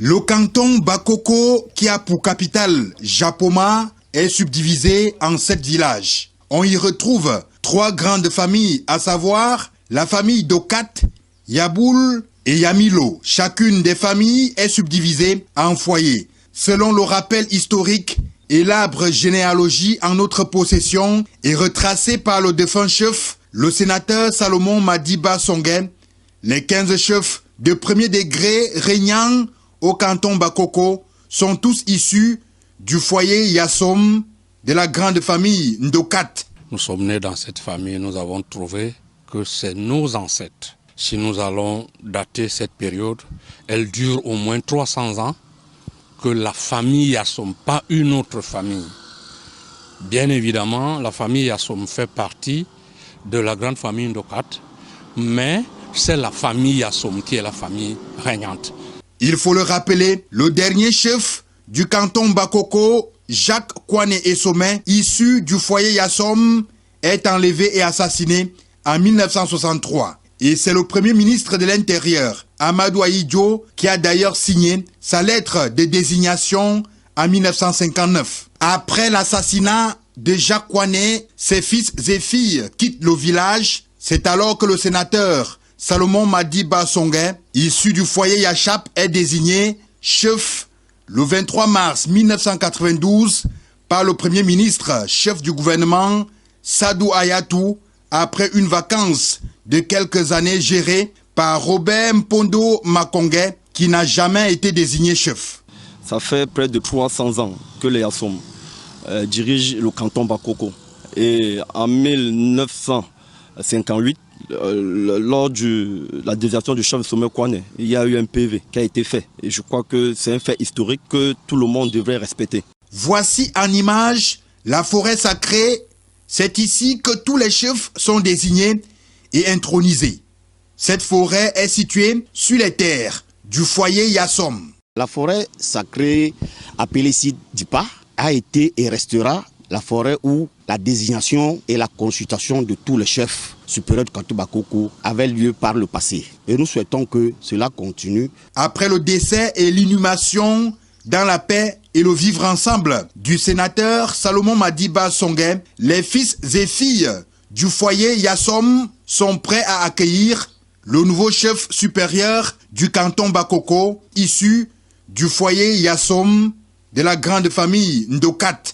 Le canton Bakoko, qui a pour capitale Japoma, est subdivisé en 7 villages. On y retrouve 3 grandes familles, à savoir la famille Dokat, Yaboul et Yamilo. Chacune des familles est subdivisée en foyers. Selon le rappel historique et l'arbre généalogie en notre possession est retracé par le défunt chef, le sénateur Salomon Madiba Songhé, les 15 chefs de premier degré régnant au canton Bakoko sont tous issus du foyer Yassom de la grande famille Ndokat. Nous sommes nés dans cette famille, nous avons trouvé que c'est nos ancêtres. Si nous allons dater cette période, elle dure au moins 300 ans, que la famille Yassom, pas une autre famille. Bien évidemment, la famille Yassom fait partie de la grande famille Ndokat, mais c'est la famille Yassom qui est la famille régnante. Il faut le rappeler, le dernier chef du canton Bakoko, Jacques Kwane Essomé, issu du foyer Yassom, est enlevé et assassiné en 1963. Et c'est le premier ministre de l'Intérieur, Amadou Ahidjo, qui a d'ailleurs signé sa lettre de désignation en 1959. Après l'assassinat de Jacques Kwane, ses fils et filles quittent le village. C'est alors que le sénateur Salomon Madiba Songhé, issu du foyer Yachap, est désigné chef le 23 mars 1992 par le premier ministre, chef du gouvernement, Sadou Ayatou, après une vacance de quelques années gérée par Robert Mpondo Makongé, qui n'a jamais été désigné chef. Ça fait près de 300 ans que les Yassom dirigent le canton Bakoko. Et en 1958, lors de la désignation du chef Sommet Kwane, il y a eu un PV qui a été fait. Et je crois que c'est un fait historique que tout le monde devrait respecter. Voici en image la forêt sacrée. C'est ici que tous les chefs sont désignés et intronisés. Cette forêt est située sur les terres du foyer Yassom. La forêt sacrée, appelée ici Dipa, a été et restera la forêt où la désignation et la consultation de tous les chefs supérieurs du canton Bakoko avaient lieu par le passé. Et nous souhaitons que cela continue. Après le décès et l'inhumation dans la paix et le vivre ensemble du sénateur Salomon Madiba Songhé, les fils et filles du foyer Yassom sont prêts à accueillir le nouveau chef supérieur du canton Bakoko, issu du foyer Yassom de la grande famille Ndokat.